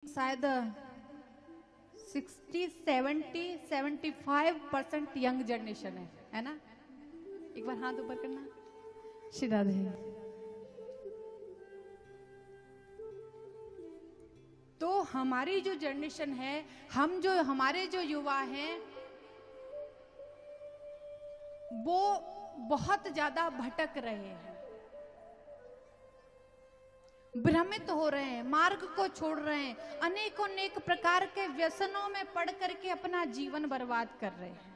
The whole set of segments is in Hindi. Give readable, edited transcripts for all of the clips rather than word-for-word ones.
शायद 60-70-75% यंग जनरेशन है ना। एक बार हाथ ऊपर करना। श्री राधे। तो हमारी जो जनरेशन है, हमारे जो युवा हैं, वो बहुत ज्यादा भटक रहे हैं, भ्रमित हो रहे हैं, मार्ग को छोड़ रहे हैं, अनेक प्रकार के व्यसनों में पड़ करके अपना जीवन बर्बाद कर रहे हैं।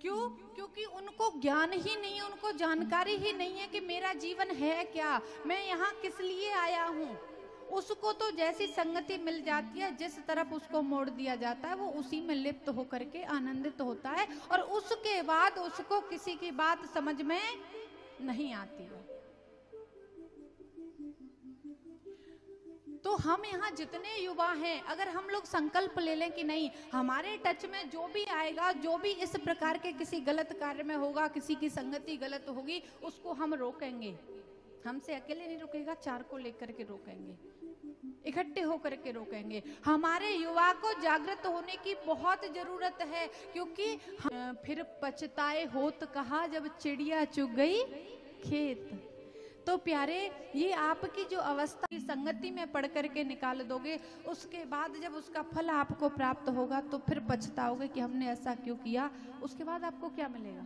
क्यों? क्योंकि उनको ज्ञान ही नहीं है, उनको जानकारी ही नहीं है कि मेरा जीवन है क्या, मैं यहाँ किस लिए आया हूँ। उसको तो जैसी संगति मिल जाती है, जिस तरफ उसको मोड़ दिया जाता है, वो उसी में लिप्त होकर के आनंदित होता है, और उसके बाद उसको किसी की बात समझ में नहीं आती है। तो हम यहाँ जितने युवा हैं, अगर हम लोग संकल्प ले लें कि नहीं, हमारे टच में जो भी आएगा, जो भी इस प्रकार के किसी गलत कार्य में होगा, किसी की संगति गलत होगी, उसको हम रोकेंगे। हमसे अकेले नहीं रोकेगा, चार को लेकर के रोकेंगे, इकट्ठे होकर के रोकेंगे। हमारे युवा को जागृत होने की बहुत जरूरत है, क्योंकि फिर पछताए होत कहा जब चिड़िया चुग गई खेत। तो प्यारे, ये आपकी जो अवस्था की संगति में पढ़ करके निकाल दोगे, उसके बाद जब उसका फल आपको प्राप्त होगा तो फिर पछताओगे कि हमने ऐसा क्यों किया। उसके बाद आपको क्या मिलेगा?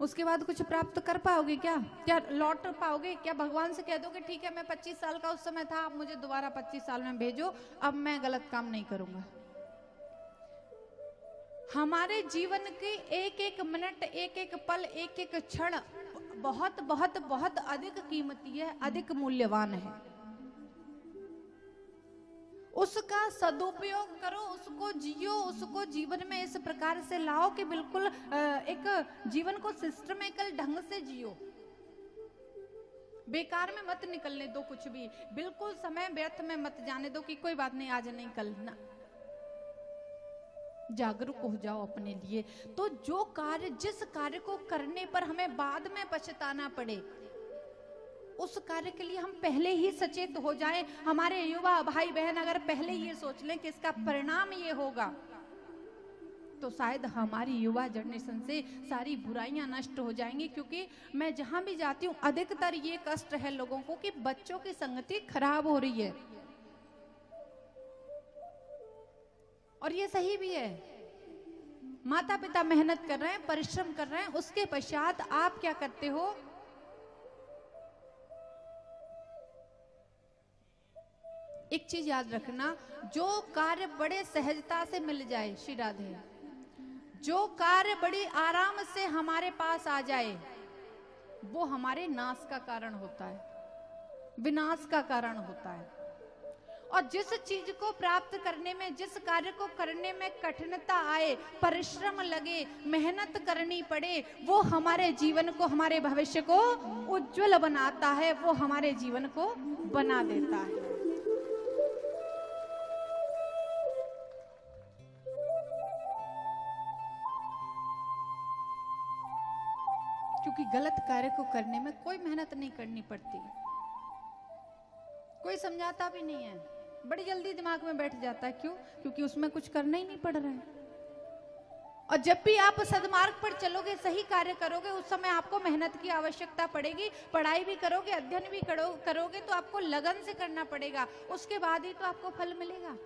उसके बाद कुछ प्राप्त कर पाओगे क्या? क्या लौट पाओगे क्या? भगवान से कह दोगे ठीक है, मैं 25 साल का उस समय था, आप मुझे दोबारा 25 साल में भेजो, अब मैं गलत काम नहीं करूंगा। हमारे जीवन के एक एक मिनट, एक एक पल, एक एक क्षण बहुत बहुत बहुत अधिक कीमती है, अधिक मूल्यवान है। उसका सदुपयोग करो, उसको जियो, उसको जीवन में इस प्रकार से लाओ कि बिल्कुल एक जीवन को सिस्टमेटिकल ढंग से जियो। बेकार में मत निकलने दो कुछ भी, बिल्कुल समय व्यर्थ में मत जाने दो कि कोई बात नहीं, आज नहीं कल ना। जागरूक हो जाओ अपने लिए। तो जो कार्य, जिस कार्य को करने पर हमें बाद में पछताना पड़े, उस कार्य के लिए हम पहले ही सचेत हो जाएं। हमारे युवा भाई बहन अगर पहले ये सोच लें कि इसका परिणाम ये होगा, तो शायद हमारी युवा जनरेशन से सारी बुराइयां नष्ट हो जाएंगी। क्योंकि मैं जहां भी जाती हूँ, अधिकतर ये कष्ट है लोगों को कि बच्चों की संगति खराब हो रही है, और ये सही भी है। माता पिता मेहनत कर रहे हैं, परिश्रम कर रहे हैं, उसके पश्चात आप क्या करते हो? एक चीज याद रखना, जो कार्य बड़े सहजता से मिल जाए, श्री राधे, जो कार्य बड़ी आराम से हमारे पास आ जाए, वो हमारे नाश का कारण होता है, विनाश का कारण होता है। और जिस चीज को प्राप्त करने में, जिस कार्य को करने में कठिनता आए, परिश्रम लगे, मेहनत करनी पड़े, वो हमारे जीवन को, हमारे भविष्य को उज्जवल बनाता है, वो हमारे जीवन को बना देता है। क्योंकि गलत कार्य को करने में कोई मेहनत नहीं करनी पड़ती, कोई समझाता भी नहीं है, बड़ी जल्दी दिमाग में बैठ जाता है। क्यों? क्योंकि उसमें कुछ करना ही नहीं पड़ रहा है। और जब भी आप सदमार्ग पर चलोगे, सही कार्य करोगे, उस समय आपको मेहनत की आवश्यकता पड़ेगी। पढ़ाई भी करोगे, अध्ययन भी करोगे तो आपको लगन से करना पड़ेगा, उसके बाद ही तो आपको फल मिलेगा।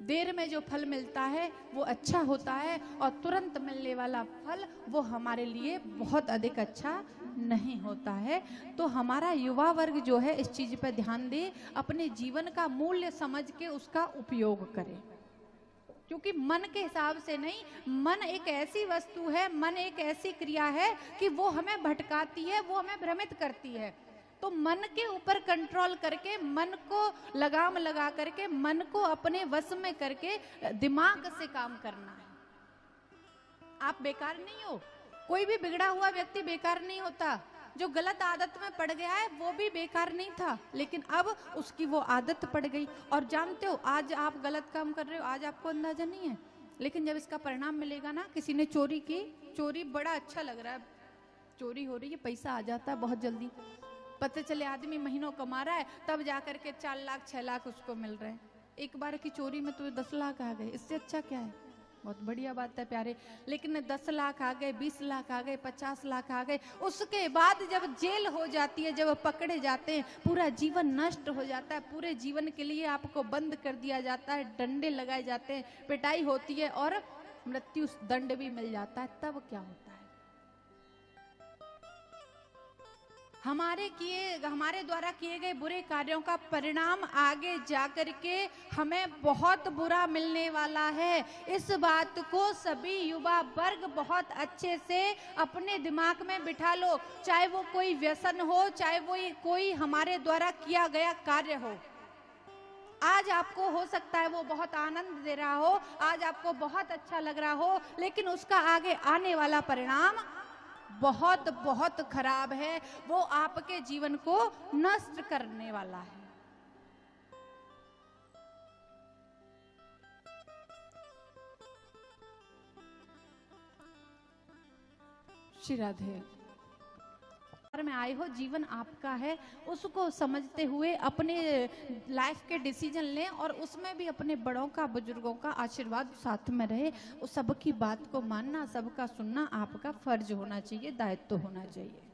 देर में जो फल मिलता है वो अच्छा होता है, और तुरंत मिलने वाला फल वो हमारे लिए बहुत अधिक अच्छा नहीं होता है। तो हमारा युवा वर्ग जो है, इस चीज पर ध्यान दे, अपने जीवन का मूल्य समझ के उसका उपयोग करे। क्योंकि मन के हिसाब से नहीं, मन एक ऐसी वस्तु है, मन एक ऐसी क्रिया है कि वो हमें भटकाती है, वो हमें भ्रमित करती है। तो मन के ऊपर कंट्रोल करके, मन को लगाम लगा करके, मन को अपने वश में करके दिमाग से काम करना है। आप बेकार नहीं हो, कोई भी बिगड़ा हुआ व्यक्ति बेकार नहीं होता। जो गलत आदत में पड़ गया है वो भी बेकार नहीं था, लेकिन अब उसकी वो आदत पड़ गई। और जानते हो, आज आप गलत काम कर रहे हो, आज आपको अंदाजा नहीं है, लेकिन जब इसका परिणाम मिलेगा ना, किसी ने चोरी की, चोरी बड़ा अच्छा लग रहा है, चोरी हो रही है, पैसा आ जाता है बहुत जल्दी, पता चले आदमी महीनों कमा रहा है, तब जाकर के 4 लाख 6 लाख उसको मिल रहे हैं। एक बार की चोरी में तो 10 लाख आ गए, इससे अच्छा क्या है? बहुत बढ़िया बात है प्यारे। लेकिन 10 लाख आ गए, 20 लाख आ गए, 50 लाख आ गए, उसके बाद जब जेल हो जाती है, जब पकड़े जाते हैं, पूरा जीवन नष्ट हो जाता है, पूरे जीवन के लिए आपको बंद कर दिया जाता है, डंडे लगाए जाते हैं, पिटाई होती है और मृत्यु दंड भी मिल जाता है, तब क्या होता है? हमारे द्वारा किए गए बुरे कार्यों का परिणाम आगे जाकर के हमें बहुत बुरा मिलने वाला है। इस बात को सभी युवा वर्ग बहुत अच्छे से अपने दिमाग में बिठा लो, चाहे वो कोई व्यसन हो, चाहे वो कोई हमारे द्वारा किया गया कार्य हो। आज आपको हो सकता है वो बहुत आनंद दे रहा हो, आज आपको बहुत अच्छा लग रहा हो, लेकिन उसका आगे आने वाला परिणाम बहुत बहुत खराब है, वो आपके जीवन को नष्ट करने वाला है। श्री राधे में आए हो, जीवन आपका है, उसको समझते हुए अपने लाइफ के डिसीजन लें और उसमें भी अपने बड़ों का, बुजुर्गों का आशीर्वाद साथ में रहे। उस सबकी बात को मानना, सबका सुनना आपका फर्ज होना चाहिए, दायित्व होना चाहिए।